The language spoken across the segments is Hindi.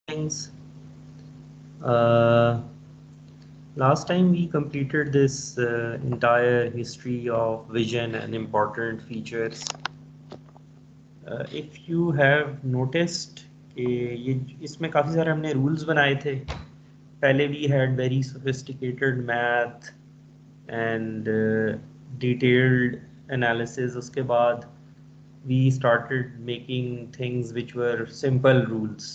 things. Uh, Last time we completed this entire history of vision and important features. If you have noticed कि ये इसमें काफ़ी सारे हमने rules बनाए थे. पहले we had very sophisticated math and detailed analysis. उसके बाद we started making things which were simple rules.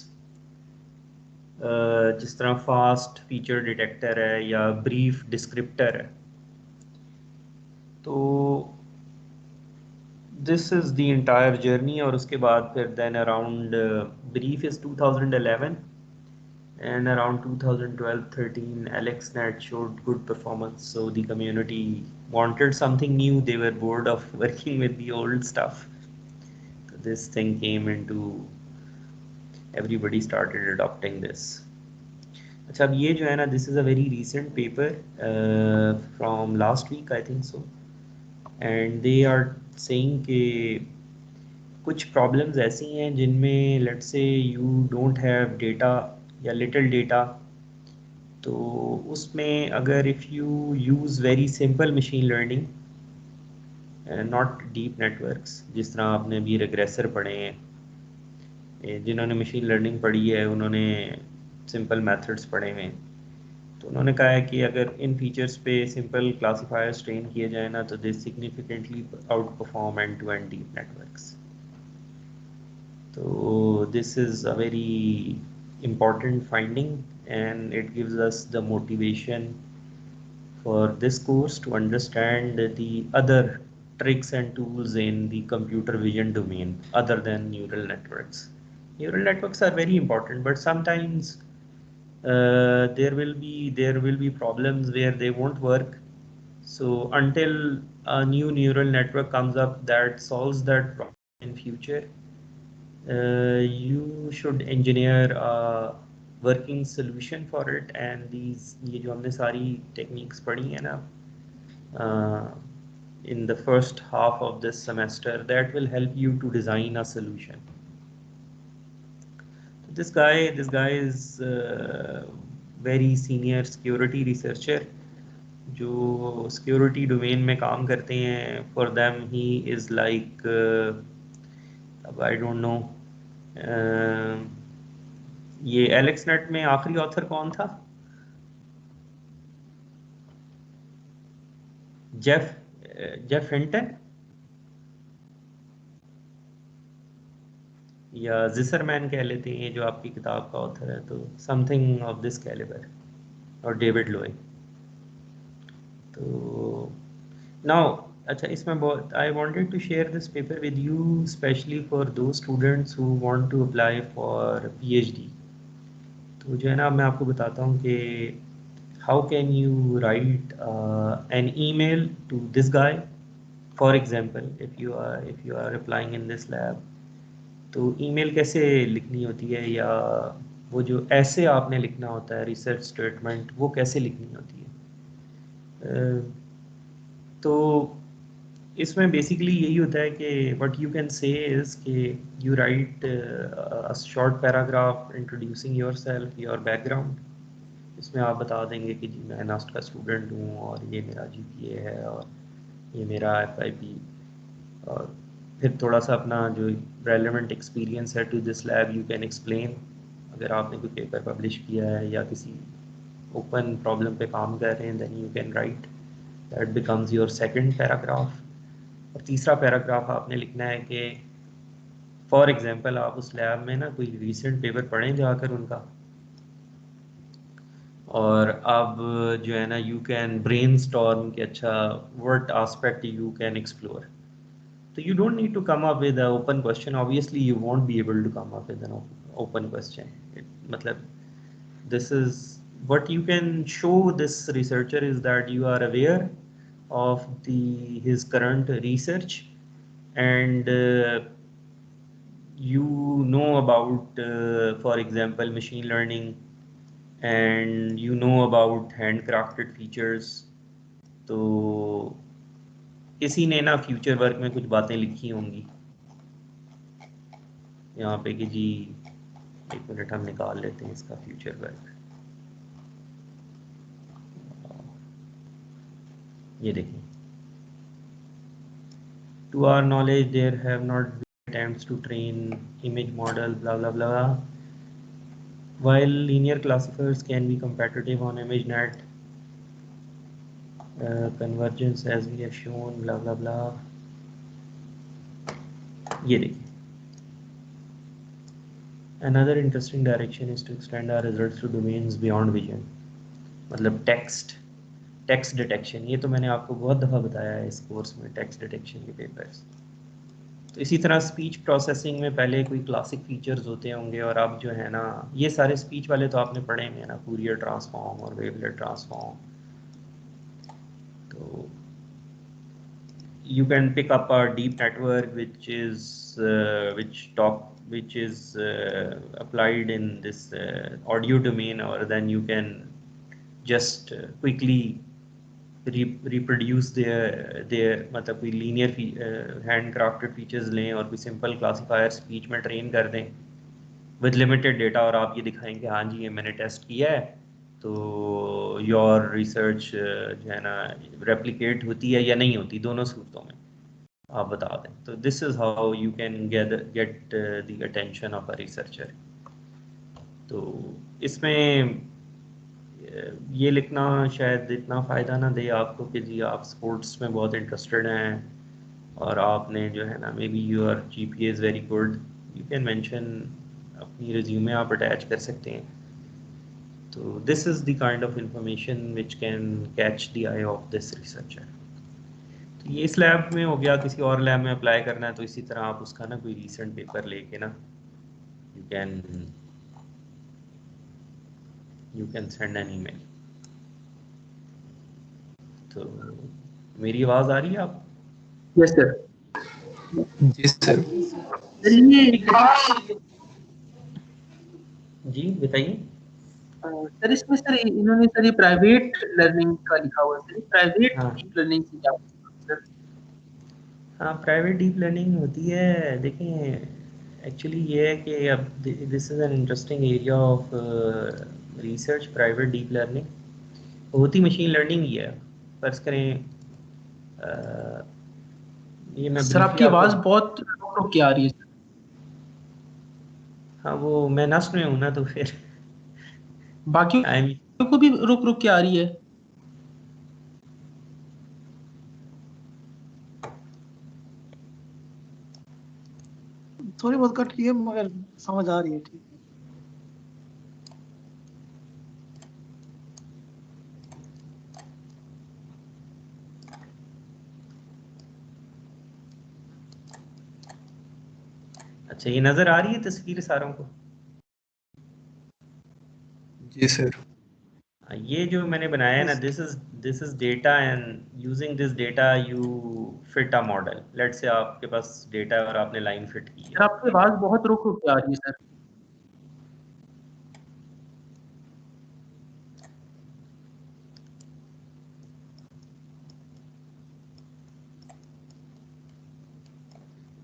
जिस तरह फास्ट फीचर डिटेक्टर है या ब्रीफ डिस्क्रिप्टर है. तो this is the entire journey. और उसके बाद फिर then around brief is 2011 and around 2012-13 AlexNet showed good performance, so the community wanted something new. They were bored of working with the old stuff, so this thing came into, everybody started adopting this. अच्छा, अब ये जो है ना, this is a very recent paper from last week I think so, and they are saying कि कुछ प्रॉब्लम्स ऐसी हैं जिनमें let's say you don't have data या लिटिल डेटा. तो उसमें अगर if you use very simple machine learning, not deep networks, जिस तरह आपने अभी रिग्रेसर पढ़े हैं, जिन्होंने मशीन लर्निंग पढ़ी है उन्होंने सिंपल मेथड्स पढ़े हुए हैं. तो उन्होंने कहा है कि अगर इन फीचर्स पे सिंपल क्लासीफायर्स ट्रेन किए जाए ना, तो this significantly outperform end to end deep networks. तो this is a very important finding, and it gives us the motivation for this course to understand the other tricks and tools in the computer vision domain other than neural networks. Neural networks are very important, but sometimes there will be problems where they won't work. So until a new neural network comes up that solves that problem in future, you should engineer a working solution for it. And these ये जो हमने सारी techniques पढ़ी है ना in the first half of this semester, that will help you to design a solution. This guy is very senior security researcher जो सिक्योरिटी डोमेन में काम करते हैं. For them he is like, अब आई डोंट नो, ये एलेक्स नेट में आखिरी ऑथर कौन था? जेफ जेफ हिंटन या जिसरमैन कह लेते हैं जो आपकी किताब का ऑथर है. तो समथिंग ऑफ दिस कैलिबर, और डेविड लोए. तो नाउ अच्छा, इसमें बहुत I wanted to share this paper with you specially for those students who want to apply for PhD. तो जो है ना, मैं आपको बताता हूँ कि how can you write an email to this guy. For example, if you are applying in this lab, तो ईमेल कैसे लिखनी होती है, या वो जो ऐसे आपने लिखना होता है रिसर्च स्टेटमेंट, वो कैसे लिखनी होती है. तो इसमें बेसिकली यही होता है कि what you can say is कि you write a short paragraph introducing yourself, your background. इसमें आप बता देंगे कि जी मैं नास्ट का स्टूडेंट हूँ, और ये मेरा जीपीए है, और ये मेरा एफआईपी. और फिर थोड़ा सा अपना जो रेलेवेंट एक्सपीरियंस है to this lab you can explain. अगर आपने कोई पेपर पब्लिश किया है या किसी ओपन प्रॉब्लम पे काम कर रहे हैं, then you can write, that becomes your second paragraph. और तीसरा पैराग्राफ आपने लिखना है कि फॉर एग्जांपल आप उस लैब में ना कोई रीसेंट पेपर पढ़ें जाकर उनका, और अब जो है ना यू कैन ब्रेन स्टॉर्म कि अच्छा what aspect you can explore. तो you don't need to come up with a open question. Obviously you won't be able to come up with an open question. मतलब this is what you can show this researcher is that you are aware of his current research, and you know about for example machine learning, and you know about handcrafted features. तो किसी ने ना फ्यूचर वर्क में कुछ बातें लिखी होंगी यहाँ पे कि जी एक मिनट हम निकाल लेते हैं इसका फ्यूचर वर्क। ये देखिए, to our knowledge there have not been attempts to train image model blah blah blah, while linear classifiers can be competitive on ImageNet convergence as we have shown blah blah blah। ये देखिए, another interesting direction is to extend our results to domains beyond vision, मतलब टेक्स्ट डिटेक्शन। ये तो मैंने आपको बहुत दफ़ा बताया है इस कोर्स में, टेक्स्ट डिटेक्शन के पेपर्स। तो इसी तरह स्पीच प्रोसेसिंग में पहले कोई क्लासिक फीचर्स होते होंगे, और अब जो है ना ये सारे स्पीच वाले तो आपने पढ़े हैं ना, फूरियर ट्रांसफॉर्म और वेवलेट ट्रांसफॉर्म। तो you can pick up a deep network which is applied in this audio domain, or then you can just quickly reproduce their मतलब कोई लीनियर हैंड क्राफ्टेड फीचर्स लें और कोई सिंपल क्लासीफायर स्पीच में ट्रेन कर दें विद लिमिटेड डेटा, और आप ये दिखाएं कि हाँ जी ये मैंने टेस्ट किया है, तो योर रिसर्च जो है ना रेप्लिकेट होती है या नहीं होती, दोनों सूरतों में आप बता दें। तो this is how you can get the attention of a researcher. तो इसमें ये लिखना शायद इतना फ़ायदा ना दे आपको कि जी आप स्पोर्ट्स में बहुत इंटरेस्टेड हैं और आपने जो है ना may be your GPA is very good, you can mention अपनी रिज्यूमे आप अटैच कर सकते हैं। तो this is the kind of information which can catch the I of this researcher. तो ये इस लैब में हो गया, किसी और लैब में अप्लाई करना है तो इसी तरह आप उसका ना कोई रीसेंट पेपर लेके ना you can send an email. तो मेरी आवाज़ आ रही है आप? Yes sir. जी सर। जी बताइए। सर इसमें सर इन्होंने सर ये प्राइवेट लर्निंग का लिखा हुआ है सर, प्राइवेट हाँ डीप लर्निंग से क्या सर? हाँ, प्राइवेट डीप लर्निंग होती है। देखें एक्चुअली ये है कि अब this is an interesting area of research. Private deep learning होती मशीन लर्निंग ही है। फर्ज करें ये मैं सर आपकी आवाज़ बहुत रुक रुक के आ रही है सर। हाँ वो मैं नस में हूँ ना, तो फिर बाकियों को भी रुक रुक के आ रही है। थोड़ी बहुत कट रही है मगर समझ आ रही है। ठीक है। अच्छा, ये नज़र आ रही है तस्वीर सारों को? जी सर। ये जो मैंने बनाया है ना, this is data, and using this data you fit a model. Let's say आपके पास डेटा है और आपने लाइन फिट की सर है। आपकी आवाज़ बहुत रुक रुक के आ रही है सर।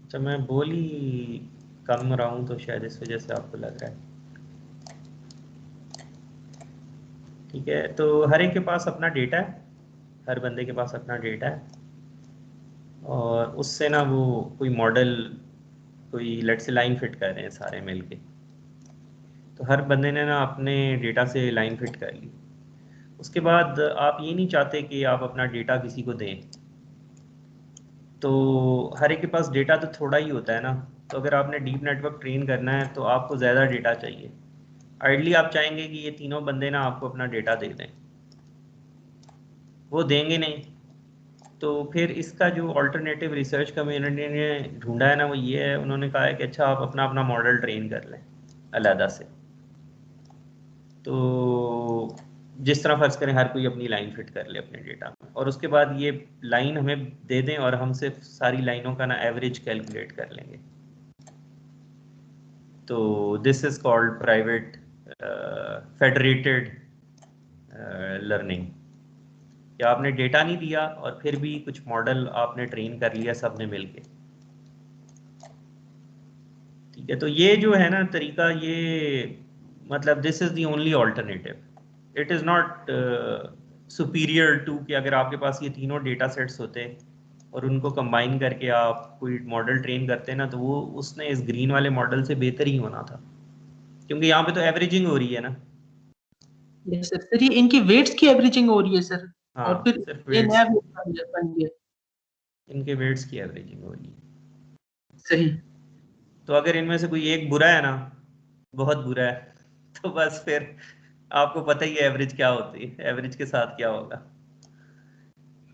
अच्छा, मैं बोल ही कम रहा हूँ तो शायद इस वजह से आपको लग रहा है। ठीक है, तो हर एक के पास अपना डेटा है, हर बंदे के पास अपना डेटा है, और उससे ना वो कोई मॉडल, कोई लेट्स से लाइन फिट कर रहे हैं सारे मिलके। तो हर बंदे ने ना अपने डेटा से लाइन फिट कर ली। उसके बाद आप ये नहीं चाहते कि आप अपना डेटा किसी को दें, तो हर एक के पास डेटा तो थोड़ा ही होता है ना। तो अगर आपने डीप नेटवर्क ट्रेन करना है तो आपको ज़्यादा डेटा चाहिए। आइडली आप चाहेंगे कि ये तीनों बंदे ना आपको अपना डेटा दे दें, वो देंगे नहीं। तो फिर इसका जो ऑल्टरनेटिव रिसर्च कम्युनिटी ने ढूंढा है ना, वो ये है, उन्होंने कहा है कि अच्छा आप अपना अपना मॉडल ट्रेन कर लें अलहदा से। तो जिस तरह फर्ज करें हर कोई अपनी लाइन फिट कर ले अपने डेटा में, और उसके बाद ये लाइन हमें दे दें और हम सिर्फ सारी लाइनों का ना एवरेज कैलकुलेट कर लेंगे। तो this is called private federated learning. कि आपने डेटा नहीं दिया और फिर भी कुछ मॉडल आपने ट्रेन कर लिया सबने मिलके। ठीक है, तो ये जो है ना तरीका, ये मतलब this is the only alternative, it is not superior to कि अगर आपके पास ये तीनों डेटा सेट्स होते और उनको कंबाइन करके आप कोई मॉडल ट्रेन करते ना, तो वो उसने इस ग्रीन वाले मॉडल से बेहतर ही होना था, क्योंकि यहाँ पे तो एवरेजिंग हो रही है ना। Yes sir. सर ये इनकी वेट्स की एवरेजिंग हो रही है सर, और हाँ, फिर सिर्फ ये नया वेट्स, वेट बन गया। इनके वेट्स की एवरेजिंग हो रही है। सही। तो अगर इनमें से कोई एक बुरा है ना, बहुत बुरा है, तो बस फिर आपको पता ही है एवरेज क्या होती है, एवरेज के साथ क्या होगा।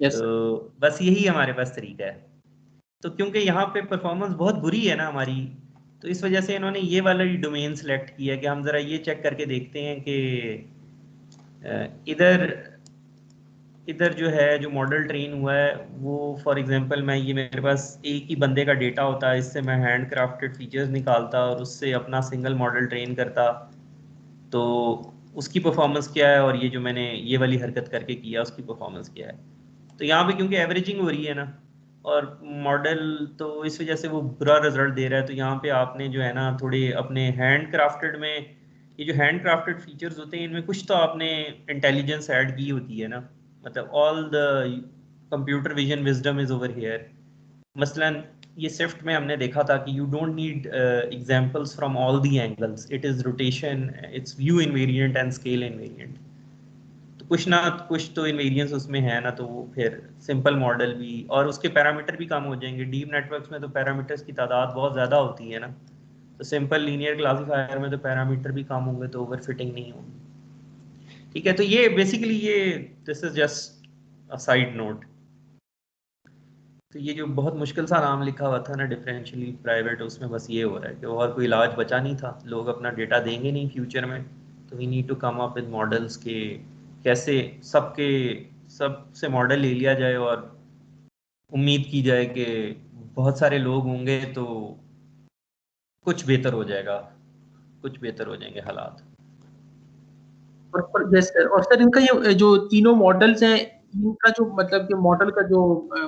Yes sir. तो बस यही हमारे पास तरीका है। तो क्योंकि यहाँ पे परफॉर्मेंस बहुत बुरी है ना हमारी, तो इस वजह से इन्होंने ये वाला ही डोमेन सेलेक्ट किया कि हम जरा ये चेक करके देखते हैं कि इधर इधर जो है, जो मॉडल ट्रेन हुआ है वो, फॉर एग्जांपल मैं ये, मेरे पास एक ही बंदे का डेटा होता है, इससे मैं हैंड क्राफ्टेड फीचर्स निकालता और उससे अपना सिंगल मॉडल ट्रेन करता, तो उसकी परफॉर्मेंस क्या है, और ये जो मैंने ये वाली हरकत करके किया उसकी परफॉर्मेंस क्या है। तो यहाँ पे क्योंकि एवरेजिंग हो रही है ना, और मॉडल, तो इस वजह से वो बुरा रिजल्ट दे रहा है। तो यहाँ पे आपने जो है ना थोड़े अपने हैंड क्राफ्टेड में, ये जो हैंड क्राफ्टेड फीचर्स होते हैं इनमें कुछ तो आपने इंटेलिजेंस ऐड की होती है ना, मतलब all the computer vision wisdom is over here. मसलन ये स्विफ्ट में हमने देखा था कि you don't need examples from all the angles, it is rotation, it's view invariant and scale invariant. तो कुछ ना कुछ तो इनवेरिएंस उसमें है ना, तो वो फिर सिंपल मॉडल भी, और उसके पैरामीटर भी कम हो जाएंगे। डीप नेटवर्क्स में तो पैरामीटर्स की तादाद बहुत ज़्यादा होती है ना, तो सिंपल लीनियर क्लासीफायर में तो पैरामीटर भी कम होंगे, तो ओवरफिटिंग नहीं होगी। ठीक है, तो ये बेसिकली ये, this is just a side note. तो ये जो बहुत मुश्किल सा नाम लिखा हुआ था ना, डिफरेंशियली प्राइवेट, उसमें बस ये हो रहा है कि और कोई इलाज बचा नहीं था, लोग अपना डेटा देंगे नहीं फ्यूचर में, तो we need to come up with models के कैसे सबके सबसे मॉडल ले लिया जाए, और उम्मीद की जाए कि बहुत सारे लोग होंगे तो कुछ बेहतर हो जाएगा, कुछ बेहतर हो जाएंगे हालात। और यस सर, और सर इनका ये जो तीनों मॉडल्स हैं, इनका जो मतलब कि मॉडल का जो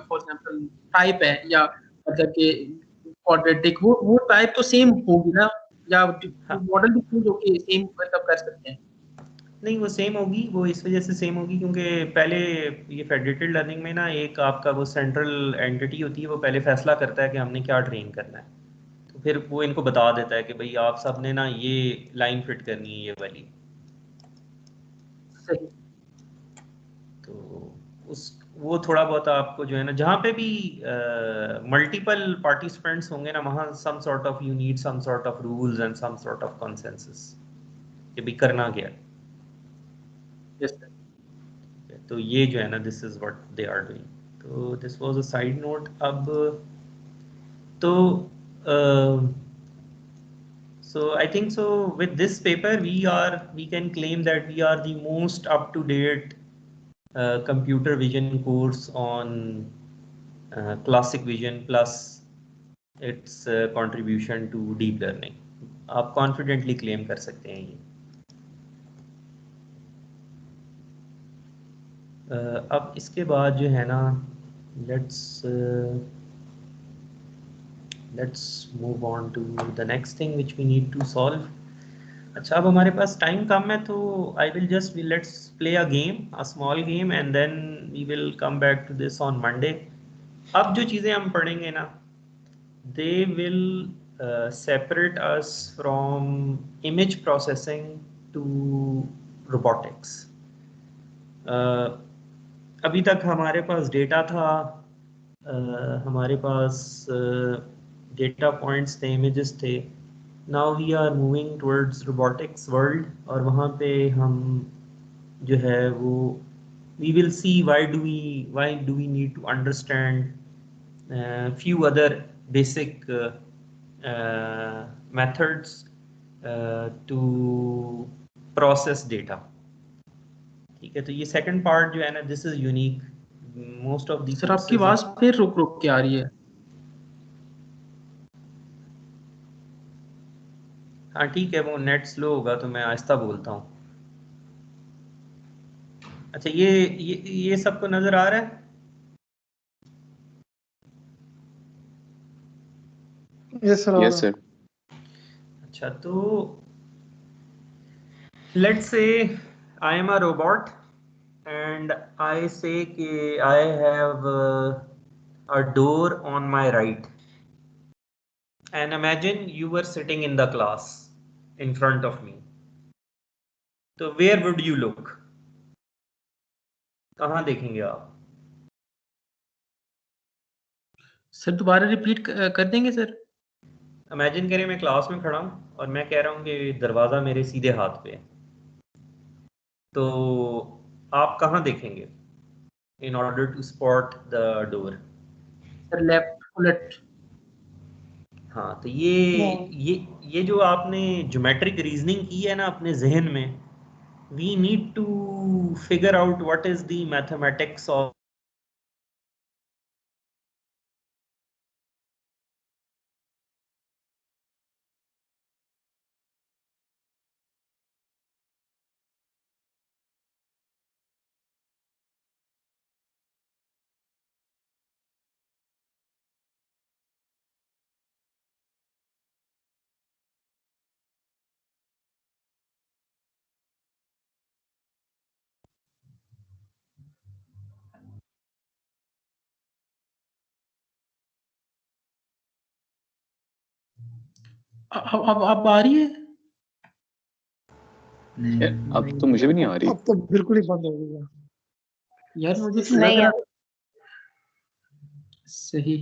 फॉर एग्जांपल टाइप है, या मतलब कि क्वाड्रेटिक, वो टाइप तो सेम होगी ना, या हाँ, मॉडल भी चेंज होके सेम मतलब कर सकते हैं? नहीं वो सेम होगी, वो इस वजह से सेम होगी क्योंकि पहले ये फेडरेटेड लर्निंग में ना एक आपका वो सेंट्रल एंटिटी होती है, वो पहले फैसला करता है कि हमने क्या ट्रेन करना है, तो फिर वो इनको बता देता है कि भाई आप सब ने ना ये लाइन फिट करनी है, ये वाली। सही। तो उस वो थोड़ा बहुत आपको जो है ना, जहाँ पे भी मल्टीपल पार्टिसिपेंट्स होंगे ना, वहाँ some sort of you need some sort of rules and some sort of consensus कि भाई करना क्या है। Yes sir. तो ये जो है ना, this is what they are doing. तो this was a side note. अब तो so I think so with this paper we can claim that we are the most up to date computer vision course on classic vision plus its contribution to deep learning। आप कॉन्फिडेंटली क्लेम कर सकते हैं ये। अब इसके बाद जो है ना, let's let's move on to the next thing which we need to solve. अच्छा, अब हमारे पास टाइम कम है, तो I will just let's play a game, a small game, and then we will come back to this on Monday. अब जो चीज़ें हम पढ़ेंगे ना, दे विल separate us from image processing to robotics। अभी तक हमारे पास डेटा था, हमारे पास डेटा पॉइंट्स थे, इमेजेस थे। Now we are moving towards robotics world, और वहाँ पे हम जो है वो we will see why do we need to understand few other basic methods to process data। ठीक है, तो ये सेकंड पार्ट जो है ना, this is unique, most of the sir आपकी कोर्सेज। आवाज फिर रुक रुक के आ रही है। हाँ ठीक है, वो नेट स्लो होगा तो मैं आहिस्ता बोलता हूँ। अच्छा, ये सबको नजर आ रहा है? यस सर, आ यस रहा सर। अच्छा, तो let's say I am a robot and I say कि I have a door on my right, and imagine you were sitting in the class in front of me. तो where would you look? कहाँ देखेंगे आप? सर दोबारा रिपीट कर देंगे सर? इमेजिन करें मैं क्लास में खड़ा हूँ और मैं कह रहा हूँ कि दरवाज़ा मेरे सीधे हाथ पे है, तो आप कहाँ देखेंगे in order to spot the door? Sir left उलट। हाँ, तो ये जो आपने ज्योमेट्रिक रीजनिंग की है ना अपने जहन में, we need to figure out what is the mathematics of अब आ रही है? अब तो मुझे भी नहीं आ रही। अब तो बिल्कुल ही बंद हो गया यार मुझे तो लग नहीं रहा सही।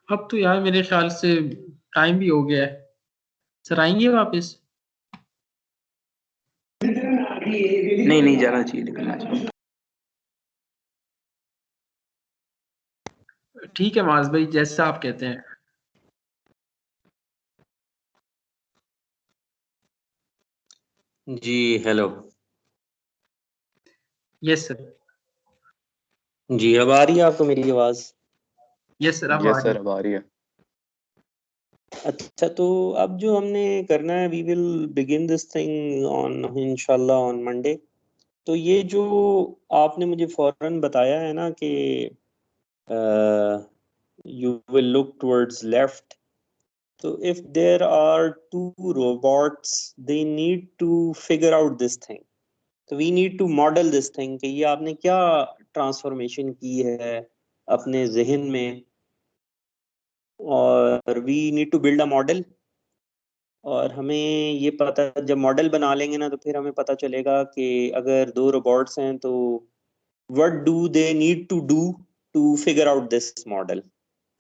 अब तो यार मेरे ख्याल से टाइम भी हो गया है। सर आएंगे वापस? नहीं जाना चाहिए, निकलना चाहिए। ठीक है माज भाई, जैसा आप कहते हैं। जी हेलो। Yes sir. जी, अब आ रही है आपको मेरी आवाज़? यस सर, अब आ यस रही सर, है। अब आ रही है। अच्छा, तो अब जो हमने करना है, we will begin this thing on इंशाल्लाह ऑन मंडे। तो ये जो आपने मुझे फौरन बताया है ना कि you will look towards left, तो if there are two robots they need to figure out this thing, तो we need to model this thing कि ये आपने क्या ट्रांसफॉर्मेशन की है अपने जहन में, और we need to build a model. और हमें ये पता, जब मॉडल बना लेंगे ना, तो फिर हमें पता चलेगा कि अगर दो रोबोट्स हैं तो what do they need to do to figure out this model,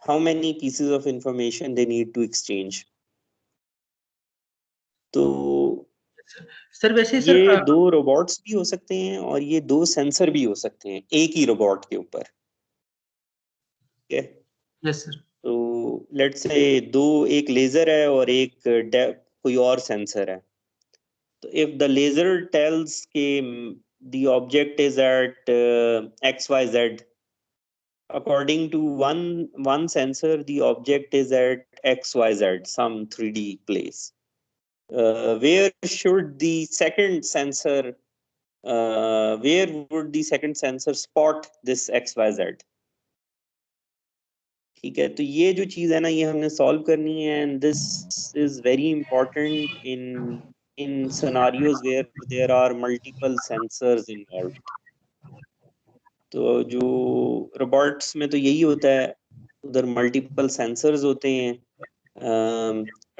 how many pieces of information they need to exchange. तो सर वैसे सर ये दो रोबोट्स भी हो सकते हैं और ये दो सेंसर भी हो सकते हैं एक ही रोबोट के ऊपर, ठीक है? Yes sir. तो लेट्स से दो, एक लेजर है और एक कोई और सेंसर है। तो if the laser tells कि the object is at XYZ, according to one sensor the object is at XYZ, some 3D place. Where should the second sensor where would the second sensor spot this XYZ? ठीक है, तो ये जो चीज़ है ना, ये हमने सॉल्व करनी है, and this is very important in scenarios where there are multiple sensors involved. तो जो रोबोट्स में तो यही होता है, उधर मल्टीपल सेंसर्स होते हैं,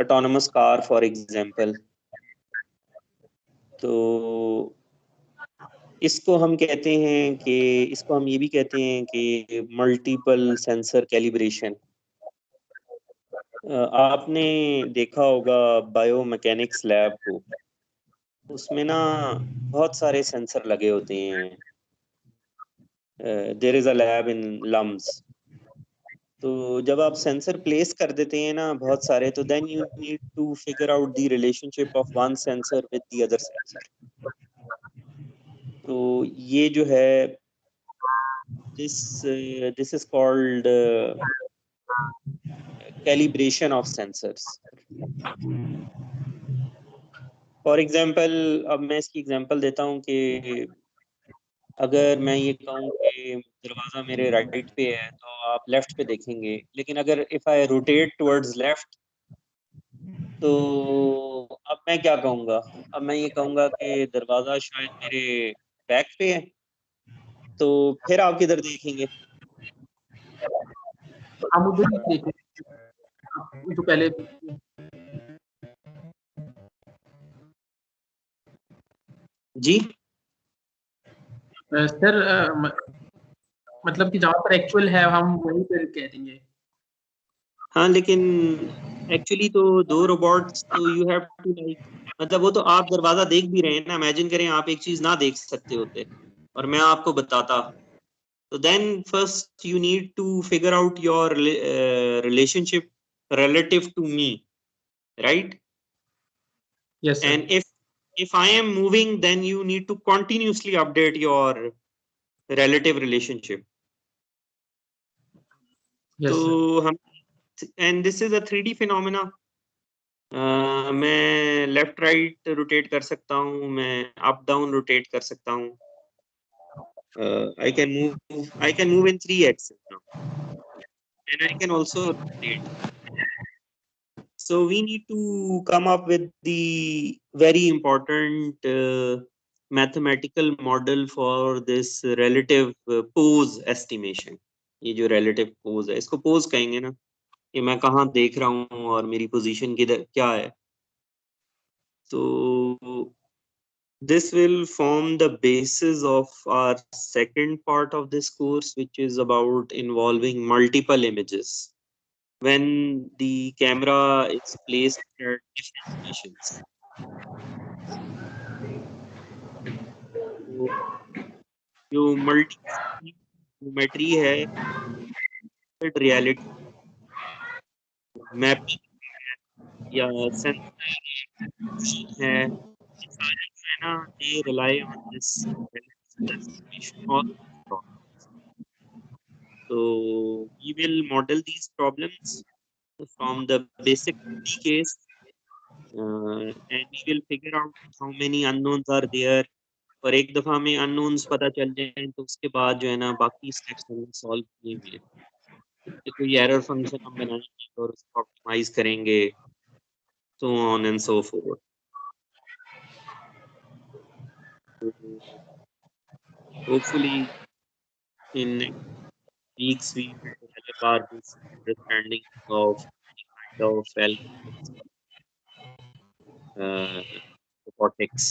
ऑटोनमस कार फॉर एग्जांपल। तो इसको हम कहते हैं कि इसको हम ये भी कहते हैं कि मल्टीपल सेंसर कैलिब्रेशन। आपने देखा होगा बायोमैकेनिक्स लैब को, उसमें ना बहुत सारे सेंसर लगे होते हैं। There is a lab in LUMS. तो जब आप सेंसर प्लेस कर देते हैं ना बहुत सारे, तो then you need to figure out the relationship of one sensor with the other sensor. तो ये जो है this is called calibration of sensors. For example अब मैं इसकी एग्जांपल देता हूँ कि अगर मैं ये कहूँ कि दरवाज़ा मेरे राइट पे है तो आप लेफ्ट पे देखेंगे, लेकिन अगर if I rotate towards left तो अब मैं क्या कहूँगा? अब मैं ये कहूँगा कि दरवाज़ा शायद मेरे बैक पे है, तो फिर आप किधर देखेंगे? हम उधर ही देखें जो पहले जी सर मतलब कि जहाँ पर एक्चुअल है हम वहीं पर कह देंगे। हाँ, लेकिन एक्चुअली तो दो रोबोट्स तो यू हैव टू लाइक, मतलब वो तो आप दरवाजा देख भी रहे हैं ना, इमेजिन करें आप एक चीज ना देख सकते होते और मैं आपको बताता, तो then first you need to figure out your relationship relative to me, right? Yes sir. And if I am moving, then you need to continuously update your relative relationship. Yes sir. तो हम, and this is a 3D phenomena. मैं लेफ्ट राइट रोटेट कर सकता हूँ, मैं अप डाउन रोटेट कर सकता हूँ. I can move in 3 axes now, and I can also rotate. So we need to come up with the very important mathematical model for this relative pose estimation. ये जो relative pose है, इसको pose कहेंगे ना, कि मैं कहाँ देख रहा हूँ और मेरी पोजीशन किधर क्या है. So this will form the basis of our second part of this course, which is about involving multiple images when the camera is placed at different positions. तो जो मल्टी ज्योमेट्री है, रियलिटी मैपिंग या सेंसर है, ये सारे जो है ना, they rely on this estimation of problems. So we will model these problems from the basic 2D case, and we will figure out how many unknowns are there. और एक दफा में अननोन्स पता चल जाए तो उसके बाद जो है ना बाकी स्टेप्स हम सॉल्व करेंगे. कोई एरर फंक्शन हम बनाएंगे और उसको ऑप्टिमाइज करेंगे, so on and so forth. So hopefully in next weeks we will develop our basic understanding of kind of algorithms, robotics.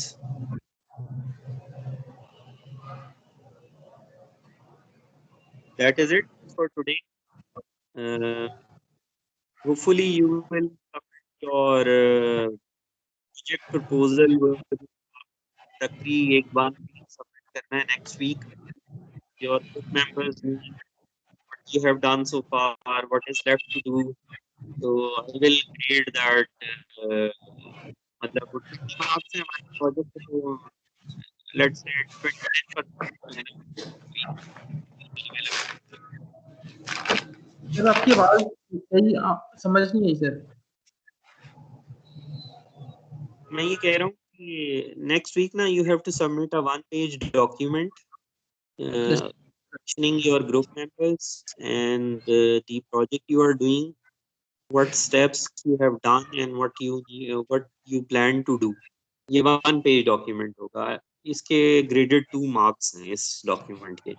That is it for today. Hopefully you will submit your project proposal with तकरी एक बार सबमिट करना है next week. Your group members need what you have done so far, what is left to do. So I will create that. मतलब 20 marks है हमारे प्रोजेक्ट को, let's say 29% है ना. सर आपकी आवाज सही समझ नहीं आई सर। मैं ये कह रहा हूँ कि next week ना you have to submit a 1-page document mentioning your group members and the project you are doing, what steps you have done and what you plan to do. ये 1-page document होगा. इसके graded 2 marks हैं इस document के.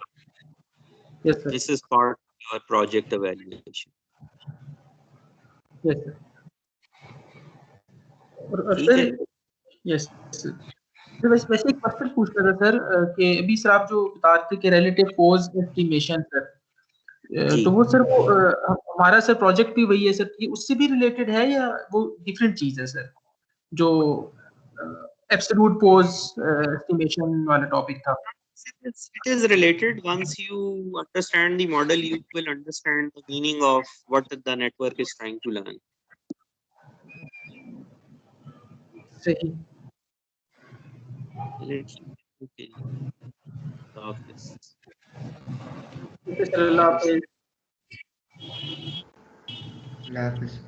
Yes sir. This is part of your project evaluation. Yes sir. और ठीक है. सर यस सर वैसे एक क्वेश्चन पूछना था सर कि अभी सर आप जो बता रहे थे कि रिलेटिव पोज एस्टिमेशन सर, जी. तो वो सर वो हमारा सर प्रोजेक्ट भी वही है सर, ये उससे भी रिलेटेड है या वो डिफरेंट चीज है सर, जो एब्सोल्यूट पोज एस्टिमेशन वाला टॉपिक था? It is related. Once you understand the model, you will understand the meaning of what the network is trying to learn. सही। Okay. Okay. ठीक है, चलो अल्लाह हाफिज़। अल्लाह हाफिज़।